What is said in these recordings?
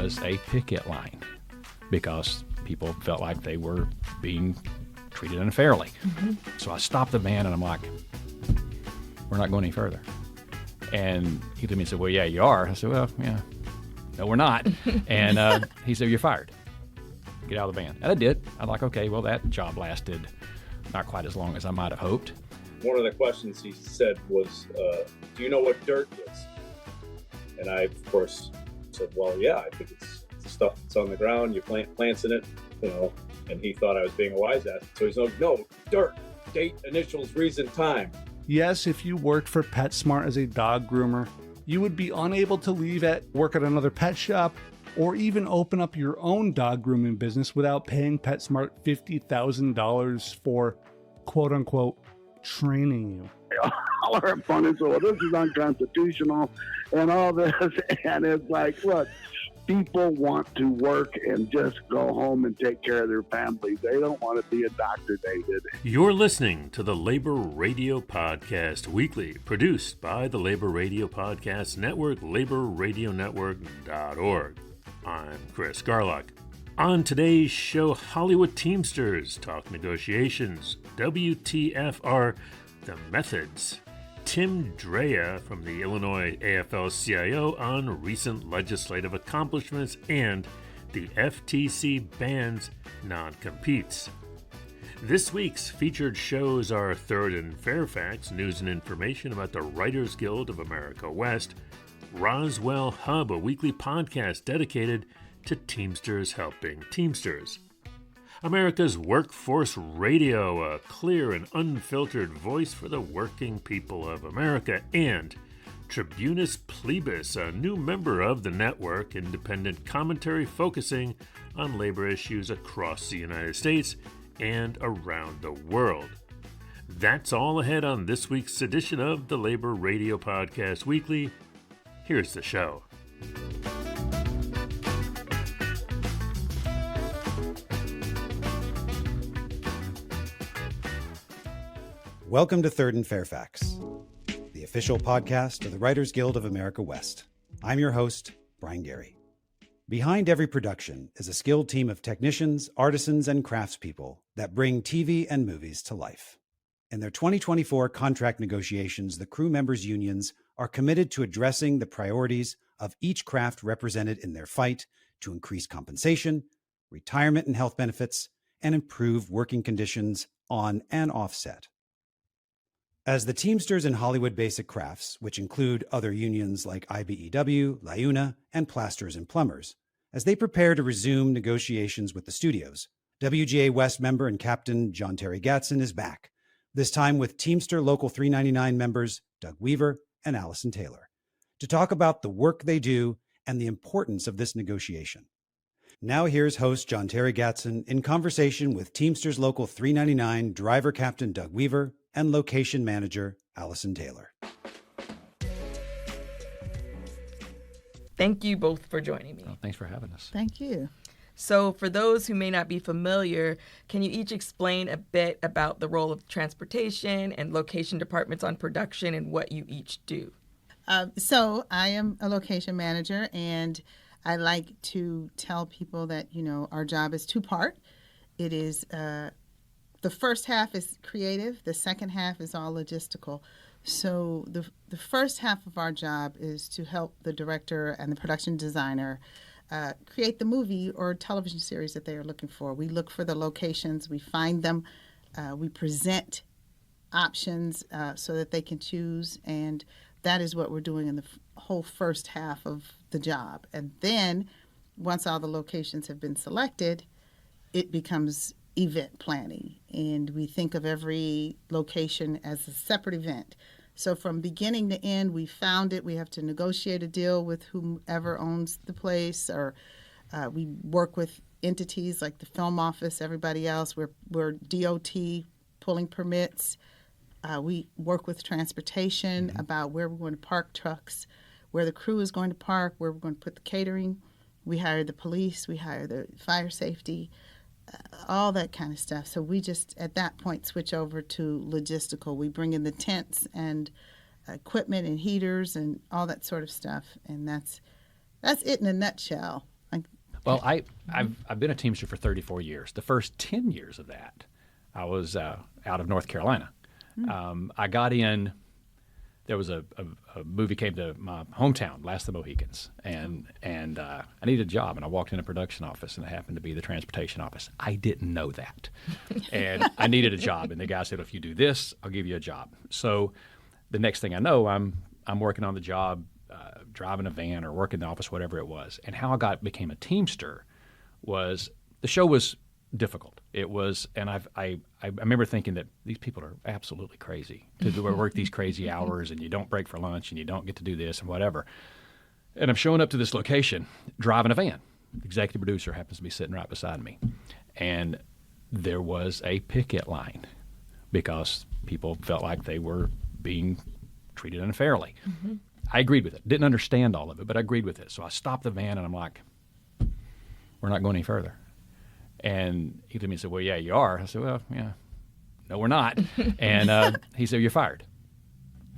as a picket line because people felt like they were being treated unfairly. So I stopped the van and I'm like, we're not going any further. And he looked at me and said, well, yeah, you are. I said, well, yeah, no, we're not. And he said, you're fired. Get out of the van. And I did. I'm like, okay, well, that job lasted not quite as long as I might have hoped. One of the questions he said was, do you know what dirt is? And I, of course, said, well, yeah, I think it's the stuff that's on the ground, you plant plants in it, and he thought I was being a wise ass. So he's like, no, dirt, date, initials, reason, time. Yes, if you worked for PetSmart as a dog groomer, you would be unable to leave at work at another pet shop or even open up your own dog grooming business without paying PetSmart $50,000 for, quote unquote, training you. All our opponents, well, this is unconstitutional and all this. And it's like, look, people want to work and just go home and take care of their families. They don't want to be indoctrinated. You're listening to the Labor Radio Podcast Weekly, produced by the Labor Radio Podcast Network, laborradionetwork.org. I'm Chris Garlock. On today's show, Hollywood Teamsters talk negotiations, WTF the methods. Tim Drea from the Illinois AFL-CIO on recent legislative accomplishments and the FTC bans non-competes. This week's featured shows are Third and Fairfax, news and information about the Writers Guild of America West, Roswell Hub, a weekly podcast dedicated to Teamsters helping Teamsters. America's Workforce Radio, a clear and unfiltered voice for the working people of America, and Tribunus Plebis, a new member of the network, independent commentary focusing on labor issues across the United States and around the world. That's all ahead on this week's edition of the Labor Radio Podcast Weekly. Here's the show. Welcome to Third and Fairfax, the official podcast of the Writers Guild of America West. I'm your host, Brian Gary. Behind every production is a skilled team of technicians, artisans, and craftspeople that bring TV and movies to life. In their 2024 contract negotiations, the crew members' unions are committed to addressing the priorities of each craft represented in their fight to increase compensation, retirement and health benefits, and improve working conditions on and off set. As the Teamsters and Hollywood Basic Crafts, which include other unions like IBEW, LIUNA, and Plasters and Plumbers, as they prepare to resume negotiations with the studios, WGA West member and captain John Terry Gatson is back, this time with Teamster Local 399 members Doug Weaver and Allison Taylor, to talk about the work they do and the importance of this negotiation. Now here's host John Terry Gatson in conversation with Teamsters Local 399 driver captain Doug Weaver and location manager Allison Taylor. Thank you both for joining me. Oh, thanks for having us. Thank you. So for those who may not be familiar, can you each explain a bit about the role of transportation and location departments on production and what you each do? So I am a location manager, and I like to tell people that, our job is two-part. It is the first half is creative. The second half is all logistical. So the first half of our job is to help the director and the production designer create the movie or television series that they are looking for. We look for the locations, we find them, we present options so that they can choose, and that is what we're doing in the whole first half of the job. And then once all the locations have been selected, it becomes event planning, and we think of every location as a separate event. So from beginning to end, we found it. We have to negotiate a deal with whomever owns the place, or we work with entities like the film office, everybody else. We're DOT pulling permits. We work with transportation about where we're going to park trucks, where the crew is going to park, where we're going to put the catering. We hire the police. We hire the fire safety. All that kind of stuff. So we just, at that point, switch over to logistical. We bring in the tents and equipment and heaters and all that sort of stuff. And that's it in a nutshell. I Well, I've been a Teamster for 34 years. The first 10 years of that, I was out of North Carolina. I got in. There was a movie came to my hometown, Last of the Mohicans, and I needed a job, and I walked in a production office, and it happened to be the transportation office. I didn't know that, and I needed a job, and the guy said, "If you do this, I'll give you a job." So the next thing I know, I'm working on the job, driving a van or working in the office, whatever it was. And how I became a Teamster was the show was difficult. It was, and I remember thinking that these people are absolutely crazy to work these crazy hours, and you don't break for lunch, and you don't get to do this and whatever. And I'm showing up to this location, driving a van. The executive producer happens to be sitting right beside me, and there was a picket line because people felt like they were being treated unfairly. I agreed with it. Didn't understand all of it, but I agreed with it. So I stopped the van, and I'm like, "We're not going any further." And he looked at me and said, "Well, yeah, you are." I said, "Well, yeah, no, we're not." And he said, "You're fired.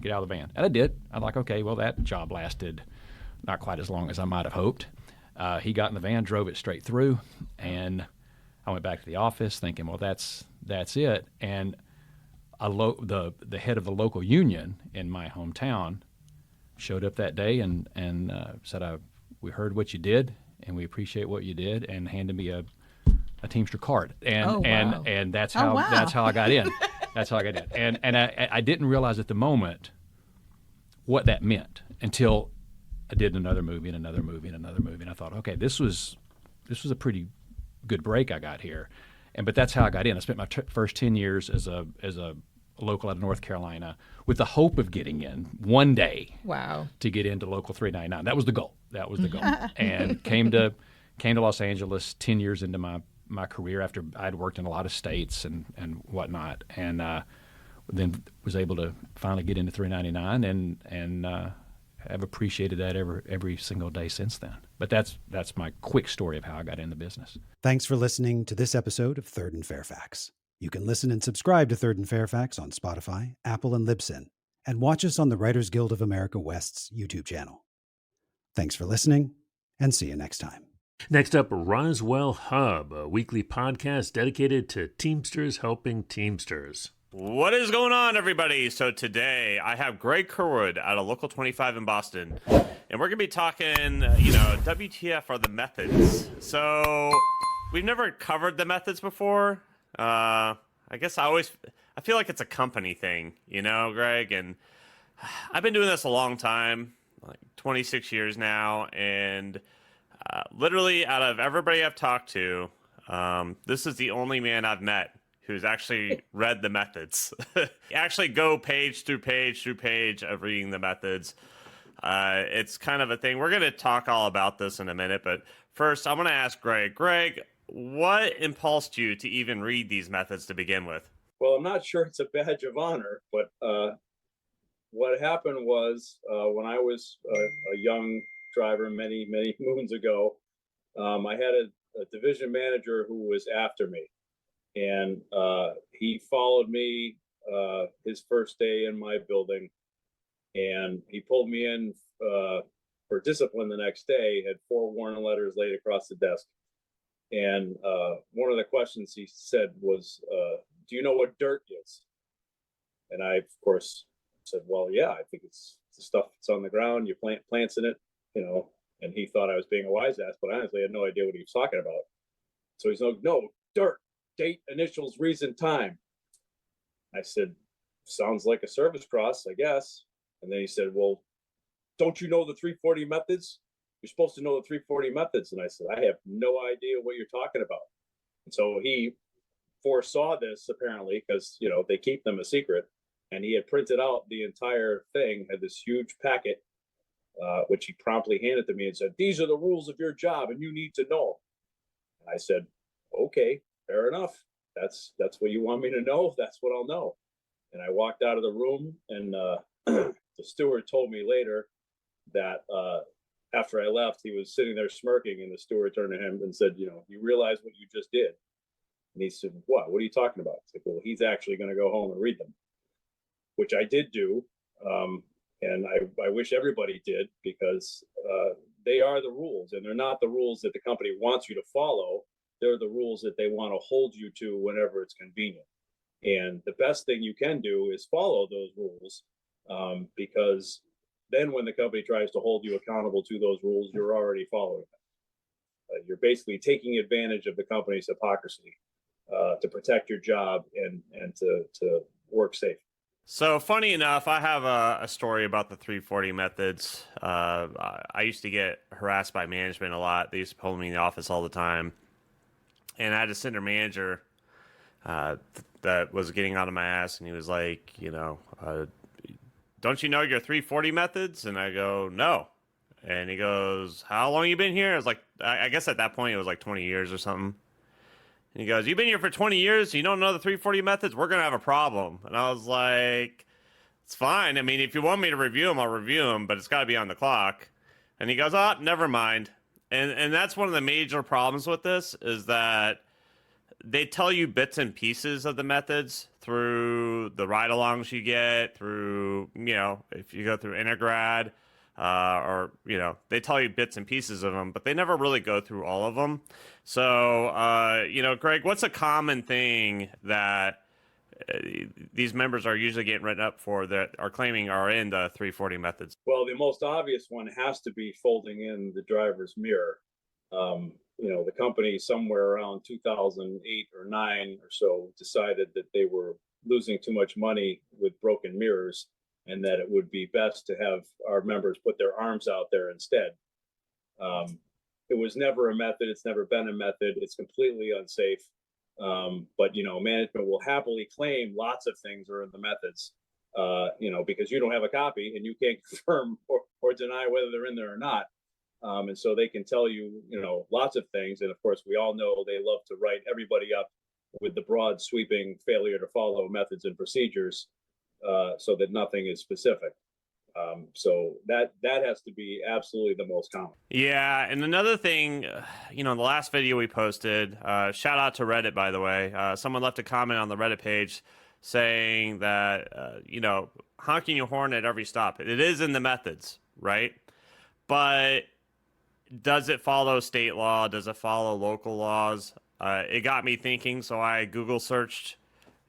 Get out of the van." And I did. I'm like, okay, well, that job lasted not quite as long as I might have hoped. He got in the van, drove it straight through, and I went back to the office thinking, well, that's it. And the head of the local union in my hometown showed up that day and said, "We heard what you did, and we appreciate what you did," and handed me a Teamster card, and that's how I got in. That's how I got in, and I didn't realize at the moment what that meant until I did another movie and another movie and another movie, and I thought, okay, this was a pretty good break I got here, but that's how I got in. I spent my first 10 years as a local out of North Carolina with the hope of getting in one day. Wow. To get into Local 399. That was the goal. And came to Los Angeles 10 years into my career after I'd worked in a lot of states and whatnot, and then was able to finally get into 399 and have appreciated that every single day since then. But that's my quick story of how I got in the business. Thanks for listening to this episode of Third and Fairfax. You can listen and subscribe to Third and Fairfax on Spotify, Apple, and Libsyn, and watch us on the Writers Guild of America West's YouTube channel. Thanks for listening, and see you next time. Next up, Roswell Hub, a weekly podcast dedicated to Teamsters helping Teamsters. What is going on, everybody? So today I have Greg Kerwood out of Local 25 in Boston, and we're going to be talking, WTF are the methods. So we've never covered the methods before. I guess I feel like it's a company thing, Greg, and I've been doing this a long time, like 26 years now, and literally out of everybody I've talked to, this is the only man I've met who's actually read the methods. Actually go page through page through page of reading the methods. It's kind of a thing. We're going to talk all about this in a minute, but first I'm going to ask Greg. Greg, what impulsed you to even read these methods to begin with? Well, I'm not sure it's a badge of honor, but what happened was when I was a young driver many moons ago, I had a division manager who was after me, and he followed me his first day in my building, and he pulled me in for discipline the next day. Had 4 warning letters laid across the desk, and one of the questions he said was, "Do you know what dirt is?" And I, of course, said, "Well, yeah, I think it's the stuff that's on the ground. You plant plants in it, And he thought I was being a wise ass, but I honestly had no idea what he was talking about. So he's like, "No, dirt, date, initials, reason, time." I said, "Sounds like a service cross, I guess." And then he said, "Well, don't you know the 340 methods? You're supposed to know the 340 methods." And I said, "I have no idea what you're talking about." And so he foresaw this, apparently, because, they keep them a secret. And he had printed out the entire thing, had this huge packet, which he promptly handed to me and said, "These are the rules of your job, and you need to know." And I said, "Okay, fair enough. That's what you want me to know. That's what I'll know." And I walked out of the room, and the steward told me later that after I left, he was sitting there smirking, and the steward turned to him and said, "You realize what you just did?" And he said, What are you talking about?" I said, "Well, he's actually going to go home and read them," which I did do. And I wish everybody did, because they are the rules, and they're not the rules that the company wants you to follow. They're the rules that they want to hold you to whenever it's convenient. And the best thing you can do is follow those rules, because then when the company tries to hold you accountable to those rules, you're already following them. You're basically taking advantage of the company's hypocrisy to protect your job and to work safe. So funny enough, I have a story about the 340 methods. I used to get harassed by management a lot. They used to pull me in the office all the time. And I had a center manager that was getting out of my ass, and he was like, don't you know your 340 methods? And I go, no. And he goes, how long you been here? I was like, I guess at that point it was like 20 years or something. And he goes, you've been here for 20 years, you don't know the 340 methods? We're going to have a problem. And I was like, it's fine. I mean, if you want me to review them, I'll review them, but it's got to be on the clock. And he goes, oh, never mind. And that's one of the major problems with this, is that they tell you bits and pieces of the methods through the ride-alongs you get, through, if you go through Intergrad, or, they tell you bits and pieces of them, but they never really go through all of them. So, Greg, what's a common thing that these members are usually getting written up for that are claiming are in the 340 methods? Well, the most obvious one has to be folding in the driver's mirror. The company somewhere around 2008 or 9 or so decided that they were losing too much money with broken mirrors, and that it would be best to have our members put their arms out there instead. It was never a method. It's never been a method. It's completely unsafe. But management will happily claim lots of things are in the methods, because you don't have a copy and you can't confirm or deny whether they're in there or not. And so they can tell you, lots of things. And of course, we all know they love to write everybody up with the broad sweeping failure to follow methods and procedures, so that nothing is specific. So that has to be absolutely the most common. Yeah, and another thing, the last video we posted, shout out to Reddit, by the way. Someone left a comment on the Reddit page saying that, honking your horn at every stop. It is in the methods, right? But does it follow state law? Does it follow local laws? It got me thinking, so I Google searched,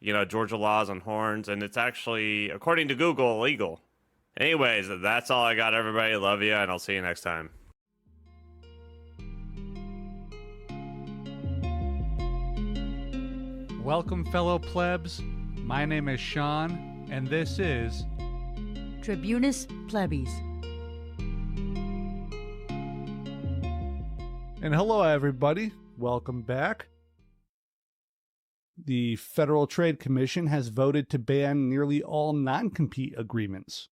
Georgia laws on horns, and it's actually, according to Google, illegal. Anyways, that's all I got, everybody. Love you, and I'll see you next time. Welcome, fellow plebs. My name is Sean, and this is Tribunus Plebis. And hello, everybody. Welcome back. The Federal Trade Commission has voted to ban nearly all non-compete agreements.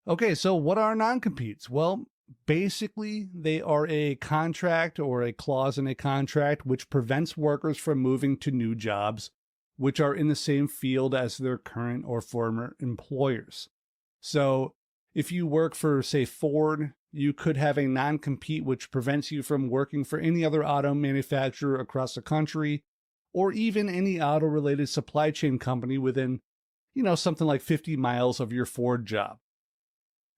Okay, so what are non-competes? Well, basically, they are a contract or a clause in a contract which prevents workers from moving to new jobs which are in the same field as their current or former employers. So if you work for, say, Ford, you could have a non-compete which prevents you from working for any other auto manufacturer across the country, or even any auto-related supply chain company within, something like 50 miles of your Ford job.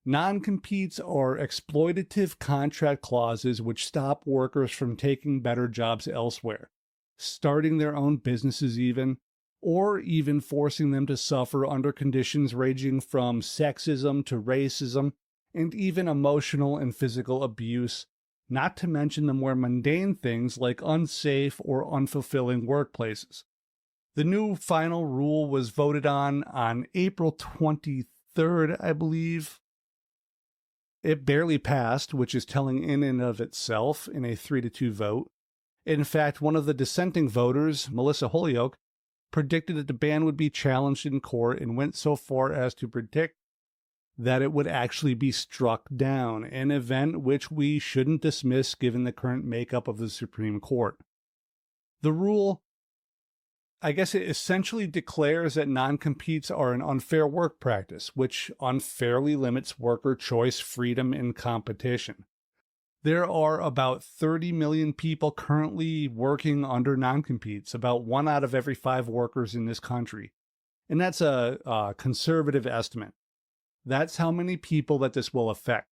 Non-competes are exploitative contract clauses which stop workers from taking better jobs elsewhere, starting their own businesses even, or even forcing them to suffer under conditions ranging from sexism to racism, and even emotional and physical abuse, not to mention the more mundane things like unsafe or unfulfilling workplaces. The new final rule was voted on April 23rd, I believe. It barely passed, which is telling in and of itself, in a 3-2 vote. In fact, one of the dissenting voters, Melissa Holyoke, predicted that the ban would be challenged in court and went so far as to predict that it would actually be struck down, an event which we shouldn't dismiss given the current makeup of the Supreme Court. The rule, I guess it essentially declares that non-competes are an unfair work practice, which unfairly limits worker choice, freedom, and competition. There are about 30 million people currently working under non-competes, about 1 out of every 5 workers in this country. And that's a conservative estimate. That's how many people that this will affect.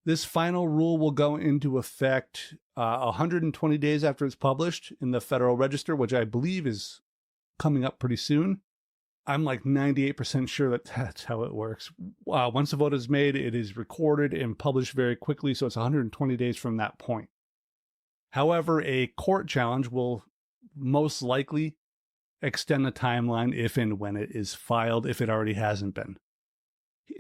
This final rule will go into effect 120 days after it's published in the Federal Register, which I believe is coming up pretty soon. I'm like 98% sure that that's how it works. Once the vote is made, it is recorded and published very quickly, so it's 120 days from that point. However, a court challenge will most likely extend the timeline if and when it is filed, if it already hasn't been.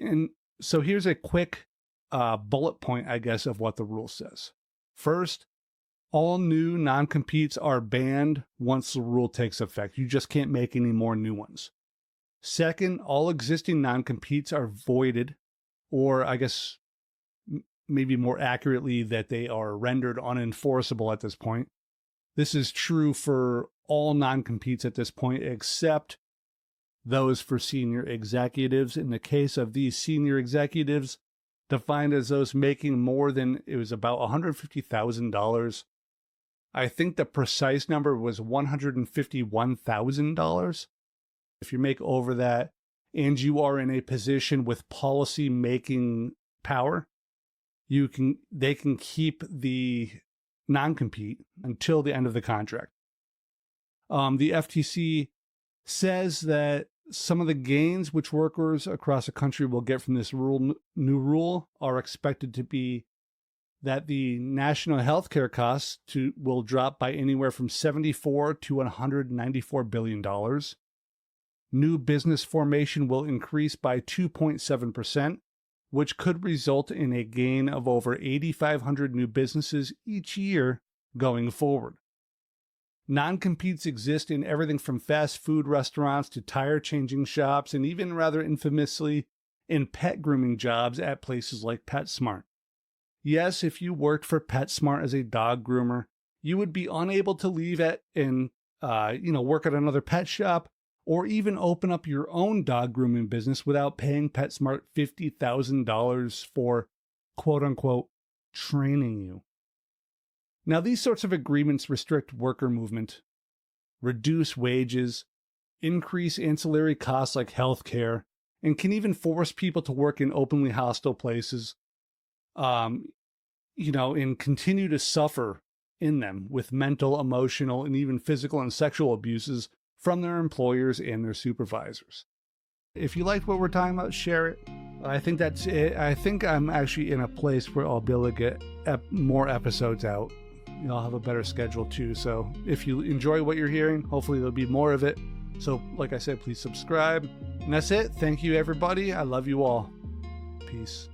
And so here's a quick bullet point, I guess, of what the rule says. First, all new non-competes are banned once the rule takes effect. You just can't make any more new ones. Second, all existing non-competes are voided, or I guess maybe more accurately that they are rendered unenforceable at this point. This is true for all non-competes at this point, except those for senior executives. In the case of these senior executives, defined as those making more than, it was about $150,000. I think the precise number was $151,000. If you make over that and you are in a position with policy making power, they can keep the non-compete until the end of the contract. The FTC says that some of the gains which workers across the country will get from this new rule are expected to be that the national health care costs will drop by anywhere from $74 to $194 billion. New business formation will increase by 2.7%, which could result in a gain of over 8,500 new businesses each year going forward. Non-competes exist in everything from fast food restaurants to tire changing shops, and even rather infamously in pet grooming jobs at places like PetSmart. Yes, if you worked for PetSmart as a dog groomer, you would be unable to leave work at another pet shop, or even open up your own dog grooming business without paying PetSmart $50,000 for, quote unquote, training you. Now, these sorts of agreements restrict worker movement, reduce wages, increase ancillary costs like healthcare, and can even force people to work in openly hostile places, and continue to suffer in them with mental, emotional, and even physical and sexual abuses from their employers and their supervisors. If you liked what we're talking about, share it. I think that's it. I think I'm actually in a place where I'll be able to get more episodes out. I'll have a better schedule too. So if you enjoy what you're hearing, hopefully there'll be more of it. So like I said, please subscribe. And that's it. Thank you, everybody. I love you all. Peace.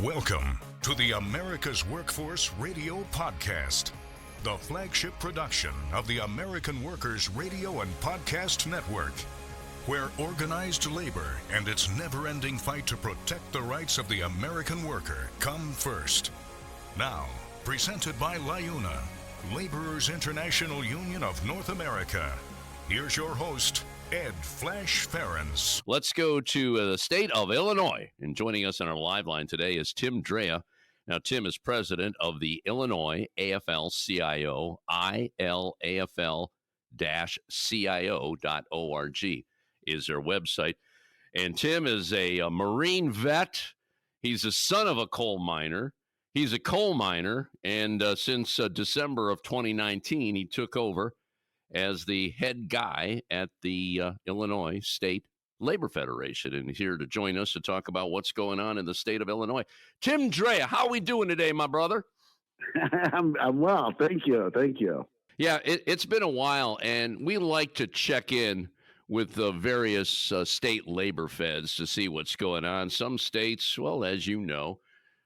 Welcome to the America's Workforce Radio Podcast, the flagship production of the American Workers Radio and Podcast Network, where organized labor and its never-ending fight to protect the rights of the American worker come first. Now, presented by LIUNA, Laborers International Union of North America. Here's your host, Ed Flash Ferens. Let's go to the state of Illinois. And joining us on our live line today is Tim Drea. Now, Tim is president of the Illinois AFL-CIO, ILAFL-CIO.org is their website. And Tim is a Marine vet. He's the son of a coal miner. He's a coal miner, and since December of 2019, he took over as the head guy at the Illinois State Labor Federation, and he's here to join us to talk about what's going on in the state of Illinois. Tim Drea, how are we doing today, my brother? I'm well, thank you. Yeah, it's been a while, and we like to check in with the various state labor feds to see what's going on. Some states, well, as you know,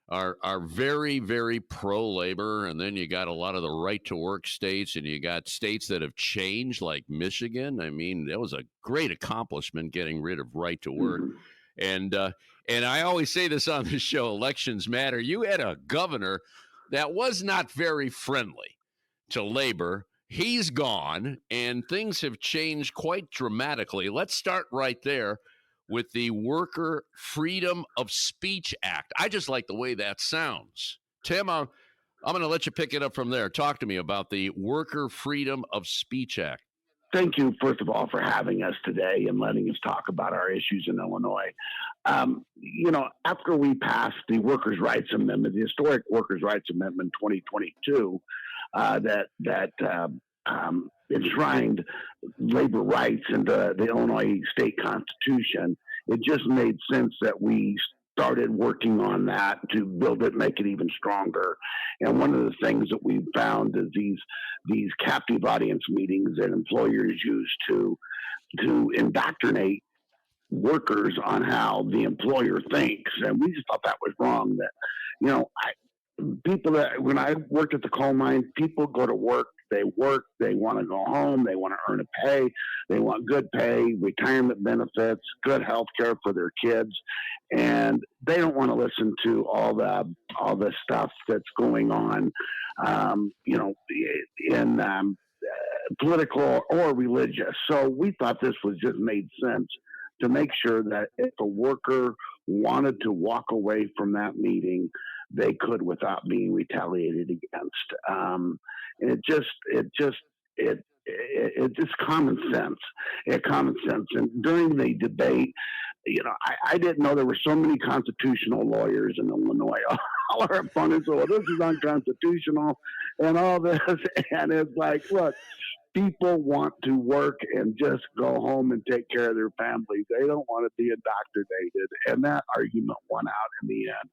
are very, very pro-labor, and then you got a lot of the right-to-work states, and you got states that have changed, like Michigan. I mean, that was a great accomplishment getting rid of right-to-work. Mm-hmm. And I always say this on the show, elections matter. You had a governor that was not very friendly to labor. He's gone, and things have changed quite dramatically. Let's start right there with the Worker Freedom of Speech Act. I just like the way that sounds. Tim, I'm going to let you pick it up from there. Talk to me about the Worker Freedom of Speech Act. thank you, first of all, for having us today and letting us talk about our issues in Illinois. After we passed the Workers' Rights Amendment, the historic Workers' Rights Amendment 2022, that enshrined labor rights into the Illinois state constitution, it just made sense that we started working on that to build it, make it even stronger. And one of the things that we found is these captive audience meetings that employers use to indoctrinate workers on how the employer thinks. And we just thought that was wrong. That, when I worked at the coal mine, people go to work, they want to go home, they want to earn a pay, they want good pay, retirement benefits, good health care for their kids, and they don't want to listen to all the stuff that's going on, in political or religious. So we thought this was just made sense to make sure that if a worker wanted to walk away from that meeting, they could without being retaliated against. It's just common sense. Common sense. And during the debate, I didn't know there were so many constitutional lawyers in Illinois. All our opponents, well, this is unconstitutional and all this. And it's like, look, people want to work and just go home and take care of their families. They don't want to be indoctrinated. And that argument won out in the end.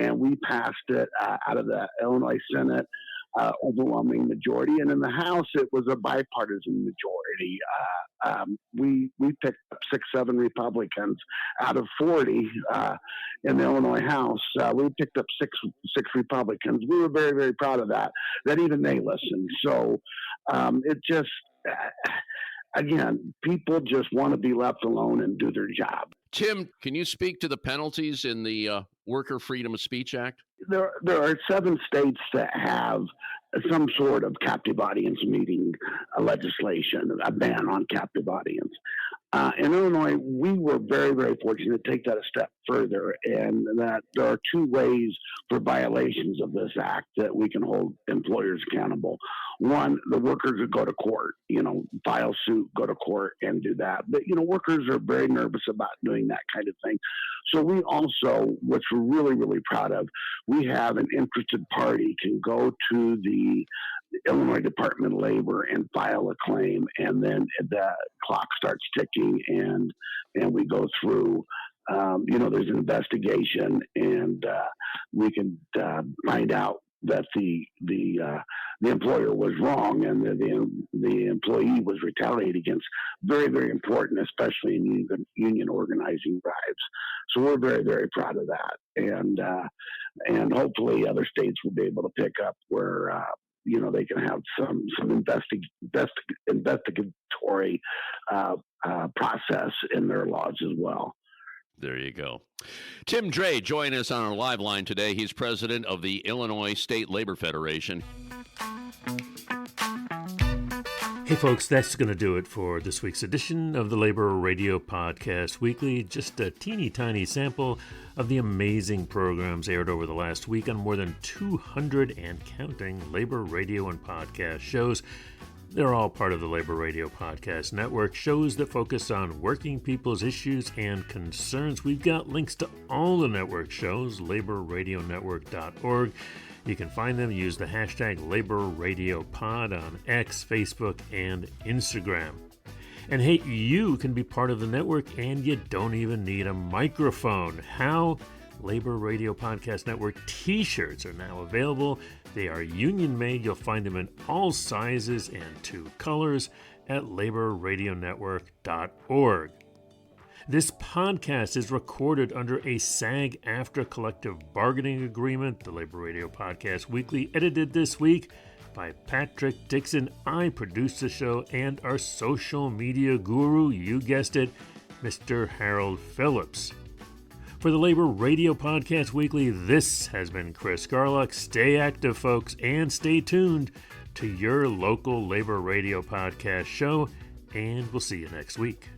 And we passed it out of the Illinois Senate, overwhelming majority. And in the House, it was a bipartisan majority. We picked up 6-7 Republicans out of 40 in the Illinois House. We picked up six Republicans. We were very, very proud of that even they listened. So it just, again, people just want to be left alone and do their job. Tim, can you speak to the penalties in the Worker Freedom of Speech Act? There are 7 states that have some sort of captive audience meeting legislation, a ban on captive audience. In Illinois, we were very, very fortunate to take that a step further, and that there are 2 ways for violations of this act that we can hold employers accountable. One, the workers would go to court, file suit, go to court and do that. But, workers are very nervous about doing that kind of thing. So we also, which we're really, really proud of, we have an interested party can go to the Illinois Department of Labor and file a claim, and then the clock starts ticking, and we go through. There's an investigation, and we can find out that the employer was wrong and the employee was retaliated against. Very, very important, especially in union organizing drives. So we're very, very proud of that, and hopefully other states will be able to pick up where they can have some investigatory process in their laws as well. There you go. Tim Drea joining us on our live line today. He's president of the Illinois State Labor Federation. Hey folks, that's going to do it for this week's edition of the Labor Radio Podcast Weekly. Just a teeny tiny sample of the amazing programs aired over the last week on more than 200 and counting labor radio and podcast shows. They're all part of the Labor Radio Podcast Network, shows that focus on working people's issues and concerns. We've got links to all the network shows, laborradionetwork.org. You can find them, use the hashtag LaborRadioPod on X, Facebook, and Instagram. And hey, you can be part of the network and you don't even need a microphone. How? Labor Radio Podcast Network t-shirts are now available. They are union made. You'll find them in all sizes and 2 colors at laborradionetwork.org. This podcast is recorded under a SAG-AFTRA collective bargaining agreement. The Labor Radio Podcast Weekly, edited this week by Patrick Dixon. I produce the show, and our social media guru, you guessed it, Mr. Harold Phillips. For the Labor Radio Podcast Weekly, this has been Chris Garlock. Stay active, folks, and stay tuned to your local Labor Radio Podcast show, and we'll see you next week.